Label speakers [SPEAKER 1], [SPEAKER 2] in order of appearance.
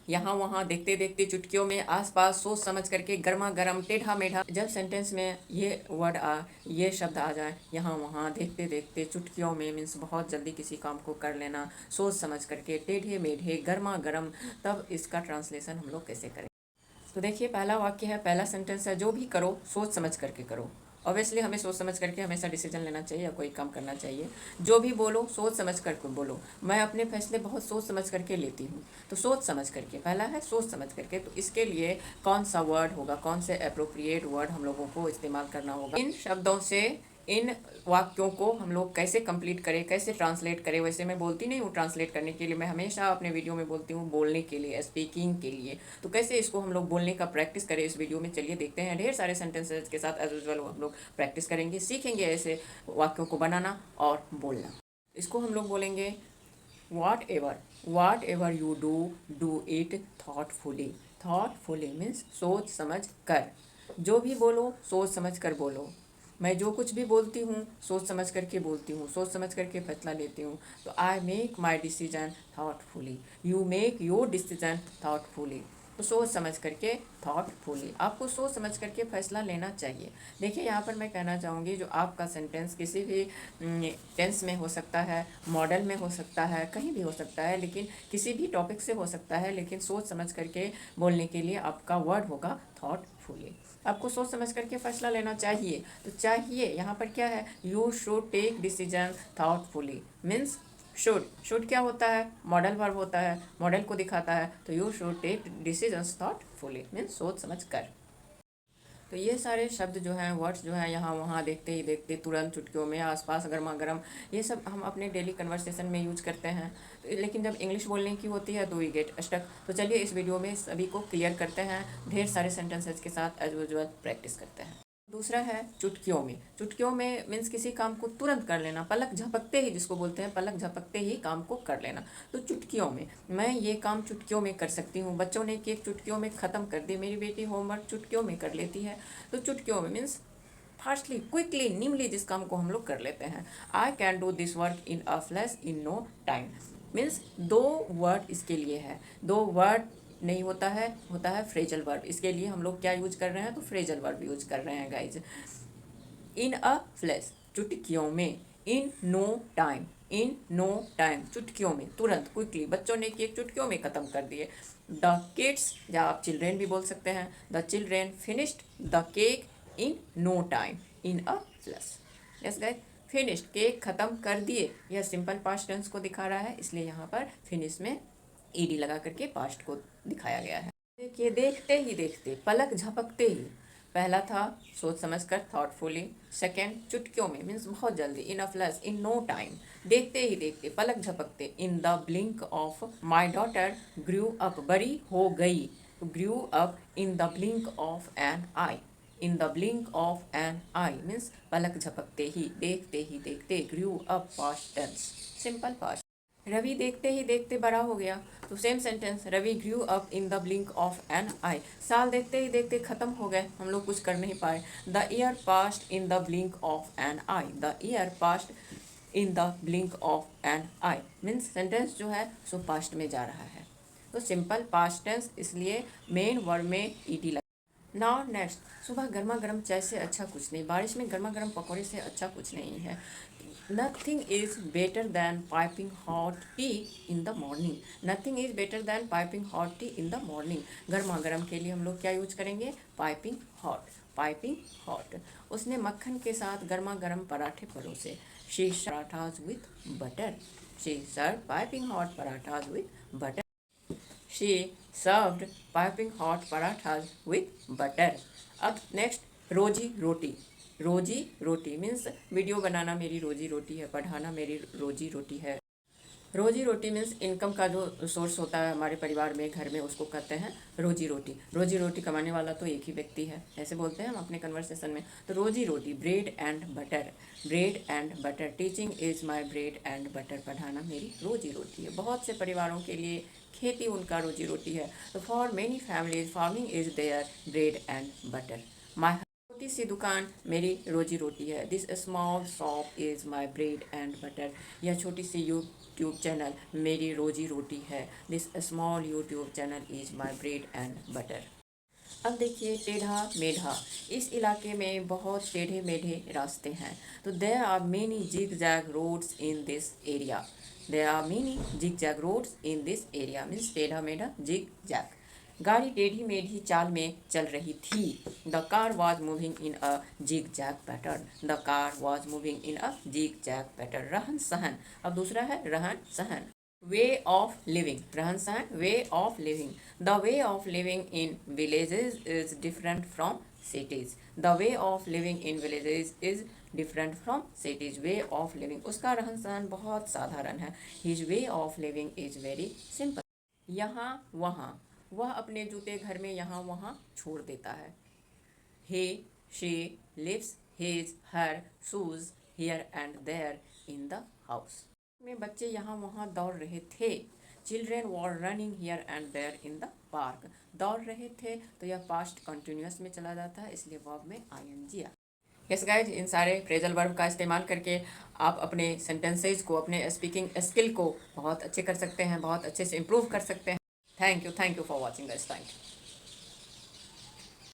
[SPEAKER 1] यहाँ वहाँ, देखते देखते, चुटकियों में, आसपास, सोच समझ करके, गर्मा गर्म, टेढ़ा मेढ़ा। जब सेंटेंस में ये शब्द आ जाए, यहाँ वहाँ, देखते देखते, चुटकियों में, मीन्स बहुत जल्दी किसी काम को कर लेना, सोच समझ करके, टेढ़े मेढ़े, गर्मा गर्म। तब इसका ट्रांसलेशन हम लोग कैसे करें? तो देखिए, पहला वाक्य है, पहला सेंटेंस है, जो भी करो सोच समझ करके करो। ऑब्वियसली हमें सोच समझ करके हमेशा डिसीजन लेना चाहिए या कोई काम करना चाहिए। जो भी बोलो सोच समझ करके बोलो। मैं अपने फैसले बहुत सोच समझ करके लेती हूँ। तो सोच समझ करके पहला है, सोच समझ करके। तो इसके लिए कौन सा वर्ड होगा, कौन से अप्रोप्रिएट वर्ड हम लोगों को इस्तेमाल करना होगा? इन शब्दों से इन वाक्यों को हम लोग कैसे कंप्लीट करें, कैसे ट्रांसलेट करें? वैसे मैं बोलती नहीं हूँ ट्रांसलेट करने के लिए, मैं हमेशा अपने वीडियो में बोलती हूँ बोलने के लिए, स्पीकिंग के लिए। तो कैसे इसको हम लोग बोलने का प्रैक्टिस करें इस वीडियो में, चलिए देखते हैं। ढेर सारे सेंटेंसेस के साथ एज यूजुअल हम लोग प्रैक्टिस करेंगे, सीखेंगे ऐसे वाक्यों को बनाना और बोलना। इसको हम लोग बोलेंगे, whatever you do it thoughtfully. Thoughtfully means सोच समझ कर। जो भी बोलो सोच समझ कर बोलो। मैं जो कुछ भी बोलती हूँ सोच समझ करके बोलती हूँ, सोच समझ करके फैसला लेती हूँ। तो I make my decision thoughtfully, you make your decision thoughtfully. तो सोच समझ करके, थाटफुली, आपको सोच समझ करके फैसला लेना चाहिए। देखिए, यहाँ पर मैं कहना चाहूँगी, जो आपका सेंटेंस किसी भी टेंस में हो सकता है, मॉडल में हो सकता है, कहीं भी हो सकता है, लेकिन किसी भी टॉपिक से हो सकता है, लेकिन सोच समझ करके बोलने के लिए आपका वर्ड होगा थॉटफुली। आपको सोच समझ करके फैसला लेना चाहिए। तो चाहिए यहाँ पर क्या है? You should take decision thoughtfully means should क्या होता है? मॉडल वर्ब होता है, मॉडल को दिखाता है। तो you should take decisions thoughtfully means सोच समझ कर। तो ये सारे शब्द जो हैं, वर्ड्स जो हैं, यहाँ वहाँ, देखते ही देखते, तुरंत, चुटकियों में, आसपास, गर्मा गर्म, ये सब हम अपने डेली कन्वर्सेशन में यूज करते हैं। तो लेकिन जब इंग्लिश बोलने की होती है तो वी गेट स्टक। तो चलिए इस वीडियो में सभी को क्लियर करते हैं, ढेर सारे सेंटेंसेज के साथ एज यूजुअल प्रैक्टिस करते हैं। दूसरा है चुटकियों में। चुटकियों में मीन्स किसी काम को तुरंत कर लेना, पलक झपकते ही, जिसको बोलते हैं पलक झपकते ही काम को कर लेना। तो चुटकियों में, मैं ये काम चुटकियों में कर सकती हूँ। बच्चों ने केक चुटकियों में ख़त्म कर दी, मेरी बेटी होमवर्क चुटकियों में कर लेती है। तो चुटकियों में मीन्स फास्टली, क्विकली, निमली, जिस काम को हम लोग कर लेते हैं। I can do this work in a flash in no time means दो वर्ड इसके लिए है। दो वर्ड नहीं होता है, होता है फ्रेजल वर्ब। इसके लिए हम लोग क्या यूज कर रहे हैं? तो फ्रेजल वर्ब यूज कर रहे हैं गाइज। इन अ फ्लैश, चुटकियों में। In no time, in no time, चुटकियों में, तुरंत, क्विकली। बच्चों ने केक चुटकियों में ख़त्म कर दिए। द किड्स, या आप चिल्ड्रेन भी बोल सकते हैं, the children finished the cake in no time in a flash. Yes guys, finished, cake ख़त्म कर दिए, यह सिंपल पास्ट टेंस को दिखा रहा है, इसलिए यहाँ पर फिनिश में ईडी लगा करके पास्ट को दिखाया गया है। देखिए, देखते ही देखते, पलक झपकते ही, पहला था सोच समझकर, थॉटफुली। सेकेंड, चुटकियों में मीन्स बहुत जल्दी, in a flash, in no time, देखते ही देखते, पलक झपकते। In the blink of my daughter grew up, बड़ी हो गई। Grew up in the blink of an eye, in the blink of an eye means पलक झपकते ही, देखते ही देखते, grew up past tense, simple past. Ravi देखते ही देखते बड़ा हो गया। तो same sentence, Ravi grew up in the blink of an आई। साल देखते ही देखते खत्म हो गए, हम लोग कुछ कर नहीं पाए। The year passed in the blink of an eye, the year passed in the blink of an eye means sentence जो है सो पास्ट में जा रहा है। तो सिंपल पास्ट टेंस, इसलिए मेन वर्ड में ईडी लगा। नाउ नेक्स्ट, सुबह गर्मा गर्म चाय से अच्छा कुछ नहीं, बारिश में गर्मा गर्म पकौड़े से अच्छा कुछ नहीं है। Nothing is better than piping hot tea in the morning. Nothing is better than piping hot tea in the morning. गर्मा गर्म के लिए हम लोग क्या यूज करेंगे? Piping hot, piping hot. उसने मक्खन के साथ गर्मा गर्म पराठे परोसे। She parathas with butter, she serve piping hot parathas with butter. She served piping hot parathas with butter. अब नेक्स्ट, रोजी रोटी। रोजी रोटी मीन्स वीडियो बनाना मेरी रोजी रोटी है, पढ़ाना मेरी रोजी रोटी है। रोजी रोटी मीन्स इनकम का जो सोर्स होता है हमारे परिवार में, घर में, उसको कहते हैं रोजी रोटी। रोजी रोटी कमाने वाला तो एक ही व्यक्ति है, ऐसे बोलते हैं हम अपने कन्वर्सेशन में। तो रोजी रोटी, bread and butter, bread and butter. Teaching is my bread and butter, पढ़ाना मेरी रोजी रोटी है। बहुत से परिवारों के लिए खेती उनका रोजी रोटी है। तो for many families farming is their bread and butter. My, छोटी सी दुकान मेरी रोजी रोटी है। This small shop is my bread and butter, यह छोटी सी यूट्यूब चैनल मेरी रोजी रोटी है। This small YouTube channel is my bread and butter. अब देखिए टेढ़ा मेढ़ा, इस इलाके में बहुत टेढ़े मेढ़े रास्ते हैं। तो there are many zigzag roads in this area. There are many zigzag roads in this area means टेढ़ा मेढ़ा जिग जैग। गाड़ी टेढ़ी मेढ़ी चाल में चल रही थी। The car was moving in a zigzag pattern. The car was moving in a zigzag pattern. रहन सहन, अब दूसरा है रहन सहन। वे ऑफ लिविंग, रहन सहन way of living. The way of living in villages is different from cities. The way of living in villages is different from cities. Way of living, उसका रहन सहन बहुत साधारण है। His way of living is very simple. यहाँ वहाँ, वह अपने जूते घर में यहाँ वहाँ छोड़ देता है। he she leaves his her shoes here and there in the house। में बच्चे यहाँ वहाँ दौड़ रहे थे। Children were running here and there in the park। दौड़ रहे थे तो यह पास्ट कंटिन्यूस में चला जाता है, इसलिए वर्ब में ing आ। यस गाइज, इन सारे फ्रेजल वर्ब का इस्तेमाल करके आप अपने सेंटेंसेज को, अपने स्पीकिंग स्किल को बहुत अच्छे कर सकते हैं, बहुत अच्छे से इम्प्रूव कर सकते हैं। Thank you for watching guys, thank you.